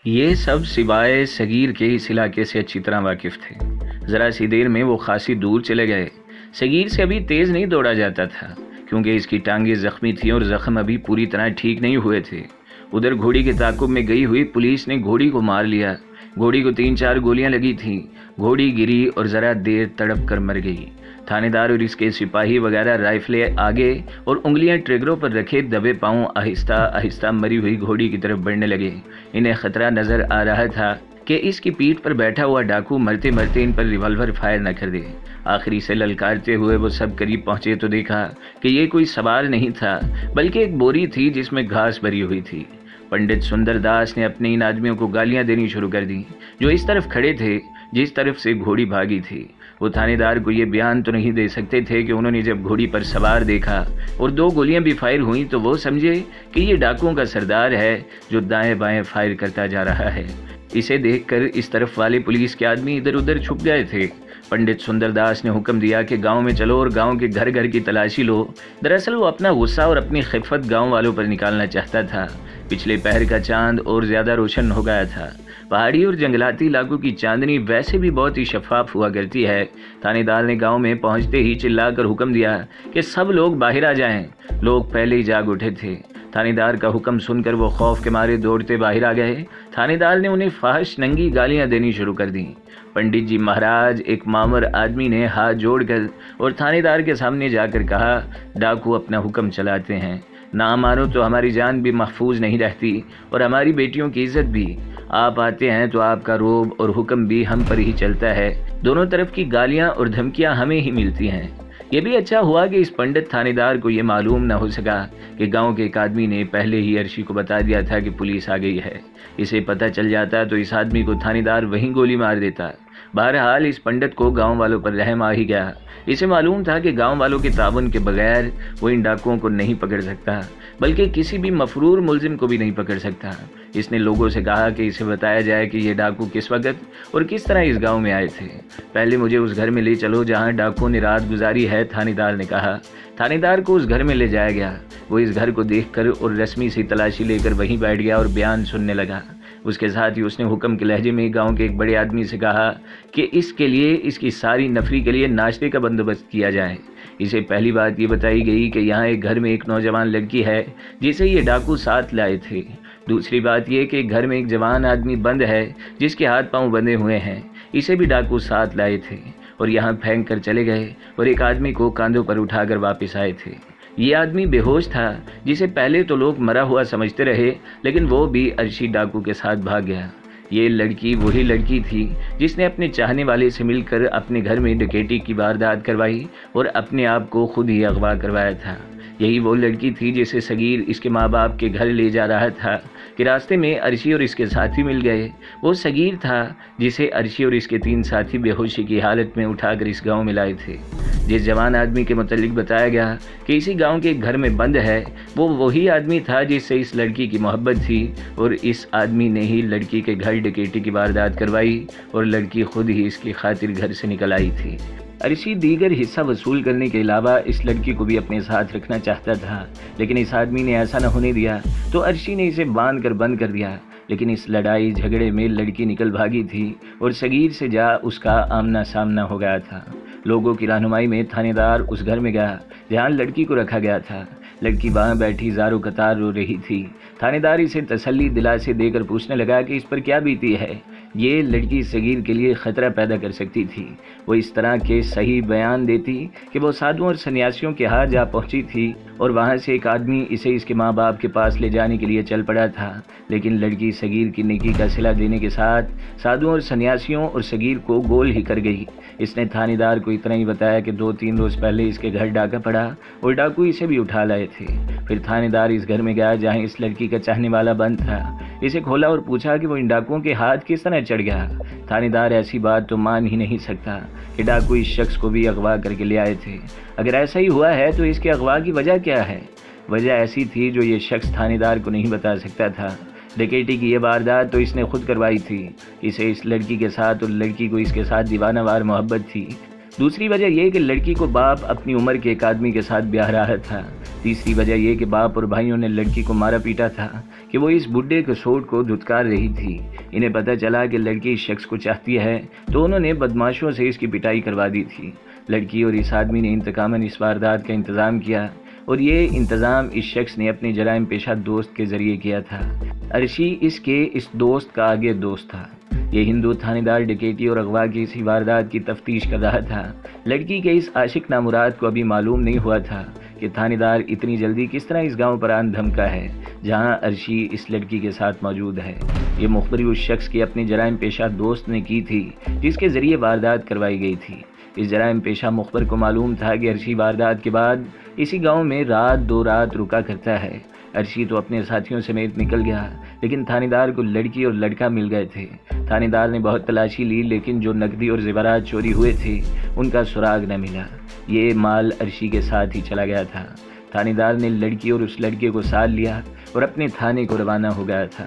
یہ سب سوائے صغیر کے اس علاقے سے اچھی طرح واقف تھے۔ ذرا سی دیر میں وہ خاصی دور چلے گئے۔ صغیر سے ابھی تیز نہیں دوڑا جاتا تھا کیونکہ اس کی ٹانگیں زخمی تھیں اور زخم ابھی پوری طرح ٹھیک نہیں ہوئے تھے۔ ادھر گھوڑی کے تعاقب میں گئی ہوئی پولیس نے گھوڑی کو مار لیا۔ گھوڑی کو 3-4 گولیاں لگی تھیں۔ گھوڑی گری اور ذرا دیر تڑپ کر مر گئی۔ تھانے دار اور اس کے سپاہی وغیرہ رائفلیں آگے اور انگلیاں ٹریگروں پر رکھے دبے پاؤں آہستہ آہستہ مری ہوئی گھوڑی کی طرف بڑھنے لگے۔ انہیں خطرہ نظر آ رہا تھا کہ اس کی پیٹھ پر بیٹھا ہوا ڈاکو مرتے مرتے ان پر ریوالور فائر نہ کر دے۔ آخری سے للکارتے ہوئے وہ سب قریب پہنچے تو دیکھا کہ یہ کوئی سوار نہیں تھا بلکہ ایک بوری تھی جس میں گھاس بھری ہوئی تھی۔ پنڈت سندر داس نے اپنے ان آدمیوں کو گالیاں دینی شروع کر دی جو اس طرف کھڑے تھے جس طرف سے گھوڑی بھاگی تھی۔ وہ تھانے دار کو یہ بیان تو نہیں دے سکتے تھے کہ انہوں نے جب گھوڑی پر سوار دیکھا اور 2 گولیاں بھی فائر ہوئیں تو وہ سمجھے کہ یہ ڈاکوؤں کا سردار ہے جو دائیں بائیں فائر کرتا جا رہا ہے۔ اسے دیکھ کر اس طرف والے پولیس کے آدمی ادھر ادھر چھپ گئے تھے۔ پنڈت سندر داس نے حکم دیا کہ گاؤں میں چلو اور گاؤں کے گھر گھر کی تلاشی لو۔ دراصل وہ اپنا غصہ اور اپنی خفت گاؤں والوں پر نکالنا چاہتا تھا۔ پچھلے پہر کا چاند اور زیادہ روشن ہو گیا تھا۔ پہاڑی اور جنگلاتی علاقوں کی چاندنی ویسے بھی بہت ہی شفاف ہوا کرتی ہے۔ تھانے دار نے گاؤں میں پہنچتے ہی چلا کر حکم دیا کہ سب لوگ باہر آ جائیں۔ لوگ پہلے ہی جاگ اٹھے تھے۔ تھانے دار کا حکم سن کر وہ خوف کے مارے دوڑتے باہر آ گئے۔ تھانے دار نے انہیں فحش ننگی گالیاں دینی شروع کر دیں۔ پنڈت جی مہاراج ایک مامر آدمی نے ہاتھ جوڑ کر اور تھانے دار کے سامنے جا کر کہا، ڈاکو اپنا حکم چلاتے ہیں، نہ مانو تو ہماری جان بھی محفوظ نہیں رہتی اور ہماری بیٹیوں کی عزت بھی۔ آپ آتے ہیں تو آپ کا روب اور حکم بھی ہم پر ہی چلتا ہے۔ دونوں طرف کی گالیاں اور دھمکیاں ہمیں ہی ملتی ہیں۔ یہ بھی اچھا ہوا کہ اس پنڈت تھانے دار کو یہ معلوم نہ ہو سکا کہ گاؤں کے ایک آدمی نے پہلے ہی عرشی کو بتا دیا تھا کہ پولیس آ گئی ہے۔ اسے پتہ چل جاتا تو اس آدمی کو تھانے دار وہیں گولی مار دیتا۔ بہرحال اس پنڈت کو گاؤں والوں پر رحم آ ہی گیا۔ اسے معلوم تھا کہ گاؤں والوں کے تعاون کے بغیر وہ ان ڈاکوؤں کو نہیں پکڑ سکتا بلکہ کسی بھی مفرور ملزم کو بھی نہیں پکڑ سکتا۔ اس نے لوگوں سے کہا کہ اسے بتایا جائے کہ یہ ڈاکو کس وقت اور کس طرح اس گاؤں میں آئے تھے۔ پہلے مجھے اس گھر میں لے چلو جہاں ڈاکوؤں نے رات گزاری ہے، تھانے دار نے کہا۔ تھانے دار کو اس گھر میں لے جایا گیا۔ وہ اس گھر کو دیکھ کر اور رسمی سی تلاشی لے کر وہیں بیٹھ گیا اور بیان سننے لگا۔ اس کے ساتھ ہی اس نے حکم کے لہجے میں گاؤں کے ایک بڑے آدمی سے کہا کہ اس کے لیے اس کی ساری نفری کے لیے ناشتے کا بندوبست کیا جائے۔ اسے پہلی بات یہ بتائی گئی کہ یہاں ایک گھر میں ایک نوجوان لڑکی ہے جسے یہ ڈاکو ساتھ لائے تھے۔ دوسری بات یہ کہ گھر میں ایک جوان آدمی بند ہے جس کے ہاتھ پاؤں بندھے ہوئے ہیں، اسے بھی ڈاکو ساتھ لائے تھے اور یہاں پھینک کر چلے گئے اور ایک آدمی کو کاندھوں پر اٹھا کر واپس آئے تھے۔ یہ آدمی بے ہوش تھا جسے پہلے تو لوگ مرا ہوا سمجھتے رہے لیکن وہ بھی عرشی ڈاکو کے ساتھ بھاگ گیا۔ یہ لڑکی وہی لڑکی تھی جس نے اپنے چاہنے والے سے مل کر اپنے گھر میں ڈکیتی کی واردات کروائی اور اپنے آپ کو خود ہی اغوا کروایا تھا۔ یہی وہ لڑکی تھی جسے صغیر اس کے ماں باپ کے گھر لے جا رہا تھا کہ راستے میں عرشی اور اس کے ساتھی مل گئے۔ وہ صغیر تھا جسے عرشی اور اس کے 3 ساتھی بے ہوشی کی حالت میں اٹھا کر اس گاؤں میں لائے تھے۔ جس جوان آدمی کے متعلق بتایا گیا کہ اسی گاؤں کے گھر میں بند ہے، وہ وہی آدمی تھا جس سے اس لڑکی کی محبت تھی اور اس آدمی نے ہی لڑکی کے گھر ڈکیتی کی واردات کروائی اور لڑکی خود ہی اس کی خاطر گھر سے نکل آئی تھی۔ عرشی دیگر حصہ وصول کرنے کے علاوہ اس لڑکی کو بھی اپنے ساتھ رکھنا چاہتا تھا لیکن اس آدمی نے ایسا نہ ہونے دیا تو عرشی نے اسے باندھ کر بند کر دیا۔ لیکن اس لڑائی جھگڑے میں لڑکی نکل بھاگی تھی اور صغیر سے جا اس کا آمنا سامنا ہو گیا تھا۔ لوگوں کی رہنمائی میں تھانے دار اس گھر میں گیا جہاں لڑکی کو رکھا گیا تھا۔ لڑکی وہاں بیٹھی زارو قطار رو رہی تھی۔ تھانے دار اسے تسلی دلاسے دے کر پوچھنے لگا کہ اس پر کیا بیتی ہے۔ یہ لڑکی صغیر کے لیے خطرہ پیدا کر سکتی تھی۔ وہ اس طرح کے صحیح بیان دیتی کہ وہ سادھوؤں اور سنیاسیوں کے ہاں جا پہنچی تھی اور وہاں سے ایک آدمی اسے اس کے ماں باپ کے پاس لے جانے کے لیے چل پڑا تھا، لیکن لڑکی صغیر کی نیکی کا صلہ دینے کے ساتھ سادھوؤں اور سنیاسیوں اور صغیر کو گول ہی کر گئی۔ اس نے تھانے دار کو اتنا ہی بتایا کہ 2-3 روز پہلے اس کے گھر ڈاکہ پڑا اور ڈاکو اسے بھی اٹھا لائے تھے۔ پھر تھانے دار اس گھر میں گیا جہاں اس لڑکی کا چاہنے والا بند تھا۔ اسے کھولا اور پوچھا کہ وہ ان ڈاکوؤں کے ہاتھ کس طرح چڑھ گیا۔ تھانے دار ایسی بات تو مان ہی نہیں سکتا کہ ڈاکو اس شخص کو بھی اغوا کر کے لے آئے تھے۔ اگر ایسا ہی ہوا ہے تو اس کے اغوا کی وجہ کیا ہے؟ وجہ ایسی تھی جو یہ شخص تھانے دار کو نہیں بتا سکتا تھا۔ ڈکیتی کی یہ واردات تو اس نے خود کروائی تھی۔ اسے اس لڑکی کے ساتھ اور لڑکی کو اس کے ساتھ دیوانہ وار محبت تھی۔ دوسری وجہ یہ کہ لڑکی کو باپ اپنی عمر کے ایک آدمی کے ساتھ بیاہ رہا تھا۔ تیسری وجہ یہ کہ باپ اور بھائیوں نے لڑکی کو مارا پیٹا تھا کہ وہ اس بڈھے کسوٹ کو دھتکار رہی تھی۔ انہیں پتہ چلا کہ لڑکی اس شخص کو چاہتی ہے تو انہوں نے بدماشوں سے اس کی پٹائی کروا دی تھی۔ لڑکی اور اس آدمی نے انتقاماً اس واردات کا انتظام کیا، اور یہ انتظام اس شخص نے اپنے جرائم پیشہ دوست کے ذریعے کیا تھا۔ عرشی اس دوست کا آگے دوست تھا۔ یہ ہندو تھانے دار ڈکیتی اور اغوا کی اسی واردات کی تفتیش کر رہا تھا۔ لڑکی کے اس عاشق نامراد کو ابھی معلوم نہیں ہوا تھا کہ تھانے دار اتنی جلدی کس طرح اس گاؤں پر آن دھمکا ہے جہاں عرشی اس لڑکی کے ساتھ موجود ہے۔ یہ مخبری اس شخص کے اپنے جرائم پیشہ دوست نے کی تھی جس کے ذریعے واردات کروائی گئی تھی۔ اس جرائم پیشہ مخبر کو معلوم تھا کہ عرشی واردات کے بعد اسی گاؤں میں دو رات رکا کرتا ہے۔ عرشی تو اپنے ساتھیوں سمیت نکل گیا، لیکن تھانے دار کو لڑکی اور لڑکا مل گئے تھے۔ تھانے دار نے بہت تلاشی لی، لیکن جو نقدی اور زیورات چوری ہوئے تھے ان کا سراغ نہ ملا۔ یہ مال عرشی کے ساتھ ہی چلا گیا تھا۔ تھانے دار نے لڑکی اور اس لڑکے کو ساتھ لیا اور اپنے تھانے کو روانہ ہو گیا تھا۔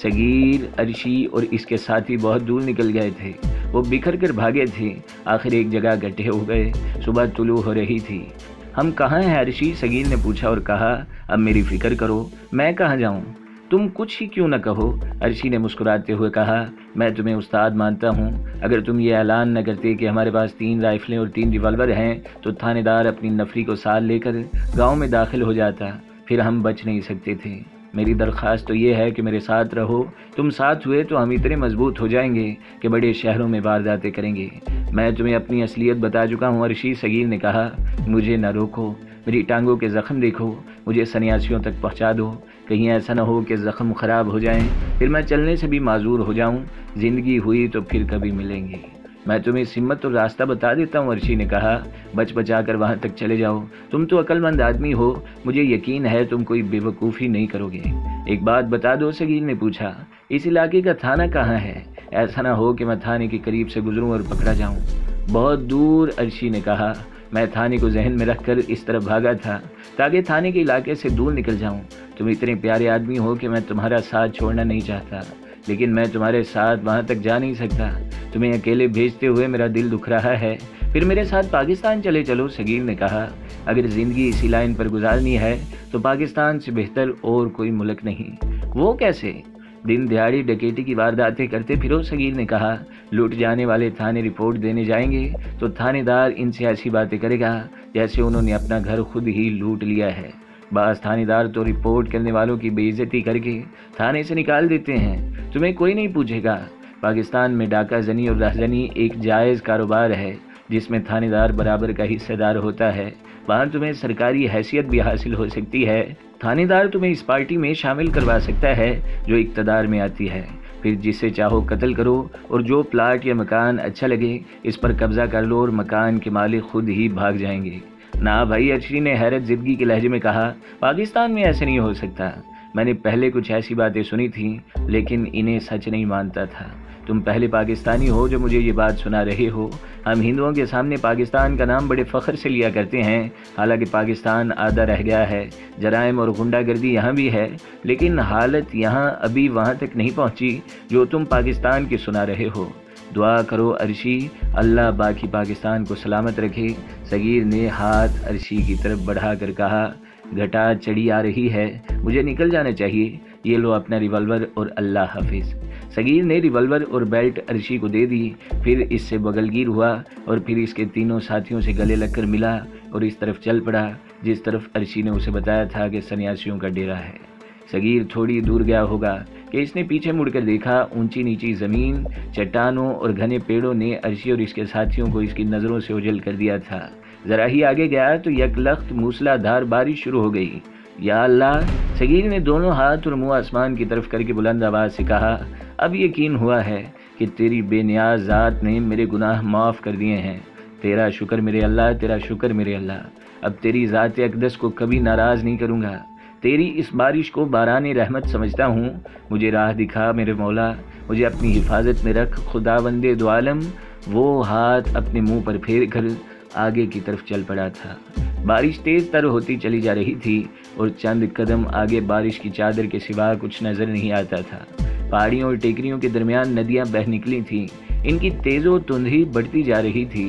صغیر، عرشی اور اس کے ساتھی بہت دور نکل گئے تھے۔ وہ بکھر کر بھاگے تھے، آخر ایک جگہ اکٹھے ہو گئے۔ صبح طلوع ہو رہی تھی۔ ہم کہاں ہیں عرشی؟ صغیر نے پوچھا اور کہا، اب میری فکر کرو، میں کہاں جاؤں؟ تم کچھ ہی کیوں نہ کہو؟ عرشی نے مسکراتے ہوئے کہا، میں تمہیں استاد مانتا ہوں۔ اگر تم یہ اعلان نہ کرتے کہ ہمارے پاس 3 رائفلیں اور 3 ریوالور ہیں تو تھانے دار اپنی نفری کو ساتھ لے کر گاؤں میں داخل ہو جاتا، پھر ہم بچ نہیں سکتے تھے۔ میری درخواست تو یہ ہے کہ میرے ساتھ رہو، تم ساتھ ہوئے تو ہم اتنے مضبوط ہو جائیں گے کہ بڑے شہروں میں وارداتیں کریں گے۔ میں تمہیں اپنی اصلیت بتا چکا ہوں عرشی، صغیر نے کہا، مجھے نہ روکو، میری ٹانگوں کے زخم دیکھو، مجھے سنیاسیوں تک پہنچا دو، کہیں ایسا نہ ہو کہ زخم خراب ہو جائیں، پھر میں چلنے سے بھی معذور ہو جاؤں۔ زندگی ہوئی تو پھر کبھی ملیں گے۔ میں تمہیں سمت اور راستہ بتا دیتا ہوں، عرشی نے کہا، بچ بچا کر وہاں تک چلے جاؤ، تم تو عقل مند آدمی ہو، مجھے یقین ہے تم کوئی بے وقوفی نہیں کرو گے۔ ایک بات بتا دو، صغیر نے پوچھا، اس علاقے کا تھانہ کہاں ہے؟ ایسا نہ ہو کہ میں تھانے کے قریب سے گزروں اور پکڑا جاؤں۔ بہت دور، عرشی نے کہا، میں تھانے کو ذہن میں رکھ کر اس طرف بھاگا تھا تاکہ تھانے کے علاقے سے دور نکل جاؤں۔ تم اتنے پیارے آدمی ہو کہ میں تمہارا ساتھ چھوڑنا نہیں چاہتا، لیکن میں تمہارے ساتھ وہاں تک جا نہیں سکتا۔ تمہیں اکیلے بھیجتے ہوئے میرا دل دکھ رہا ہے، پھر میرے ساتھ پاکستان چلے چلو، صغیر نے کہا۔ اگر زندگی اسی لائن پر گزارنی ہے تو پاکستان سے بہتر اور کوئی ملک نہیں۔ وہ کیسے؟ دن دیہڑی ڈکیتی کی وارداتیں کرتے پھرو، صغیر نے کہا۔ لوٹ جانے والے تھانے رپورٹ دینے جائیں گے تو تھانے دار ان سے ایسی باتیں کرے گا جیسے انہوں نے اپنا گھر خود ہی لوٹ لیا ہے۔ بعض تھانے دار تو رپورٹ کرنے والوں کی بے عزتی کر کے تھانے سے نکال دیتے ہیں، تمہیں کوئی نہیں پوچھے گا۔ پاکستان میں ڈاکہ زنی اور رہزنی ایک جائز کاروبار ہے جس میں تھانے دار برابر کا حصہ دار ہوتا ہے، وہاں تمہیں سرکاری حیثیت بھی حاصل ہو سکتی ہے۔ تھانے دار تمہیں اس پارٹی میں شامل کروا سکتا ہے جو اقتدار میں آتی ہے، پھر جسے چاہو قتل کرو، اور جو پلاٹ یا مکان اچھا لگے اس پر قبضہ کر لو اور مکان کے مالک خود ہی بھاگ جائیں گے۔ نا بھائی، عرشی نے حیرت زدگی کے لہجے میں کہا، پاکستان میں ایسے نہیں ہو سکتا۔ میں نے پہلے کچھ ایسی باتیں سنی تھیں لیکن انہیں سچ نہیں مانتا تھا۔ تم پہلے پاکستانی ہو جو مجھے یہ بات سنا رہے ہو۔ ہم ہندوؤں کے سامنے پاکستان کا نام بڑے فخر سے لیا کرتے ہیں، حالانکہ پاکستان آدھا رہ گیا ہے، جرائم اور غنڈہ گردی یہاں بھی ہے، لیکن حالت یہاں ابھی وہاں تک نہیں پہنچی جو تم پاکستان کی سنا رہے ہو۔ دعا کرو عرشی، اللہ باقی پاکستان کو سلامت رکھے۔ صغیر نے ہاتھ عرشی کی طرف بڑھا کر کہا، گھٹا چڑھی آ رہی ہے، مجھے نکل جانا چاہیے، یہ لو اپنا ریوالور اور اللہ حافظ۔ صغیر نے ریوالور اور بیلٹ عرشی کو دے دی، پھر اس سے بغلگیر ہوا اور پھر اس کے تینوں ساتھیوں سے گلے لگ کر ملا اور اس طرف چل پڑا جس طرف عرشی نے اسے بتایا تھا کہ سنیاسیوں کا ڈیرا ہے۔ صغیر تھوڑی دور گیا ہوگا کہ اس نے پیچھے مڑ کر دیکھا، اونچی نیچی زمین، چٹانوں اور گھنے پیڑوں نے عرشی اور اس کے ساتھیوں کو اس کی نظروں سے اوجھل کر دیا تھا۔ ذرا ہی آگے گیا تو یک لخت موسلا دھار بارش شروع ہو گئی۔ یا اللہ! صغیر نے دونوں ہاتھ اور منہ آسمان کی طرف کر کے بلند آواز سے کہا، اب یقین ہوا ہے کہ تیری بے نیاز ذات نے میرے گناہ معاف کر دیے ہیں۔ تیرا شکر میرے اللہ، تیرا شکر میرے اللہ۔ اب تیری ذات اقدس کو کبھی ناراض نہیں کروں گا۔ تیری اس بارش کو باران رحمت سمجھتا ہوں۔ مجھے راہ دکھا میرے مولا، مجھے اپنی حفاظت میں رکھ خداوند دو عالم۔ وہ ہاتھ اپنے منہ پر پھیر کر آگے کی طرف چل پڑا تھا۔ بارش تیز تر ہوتی چلی جا رہی تھی اور چند قدم آگے بارش کی چادر کے سوا کچھ نظر نہیں آتا تھا۔ پہاڑیوں اور ٹیکریوں کے درمیان ندیاں بہہ نکلی تھیں، ان کی تیز و تندی بڑھتی جا رہی تھی۔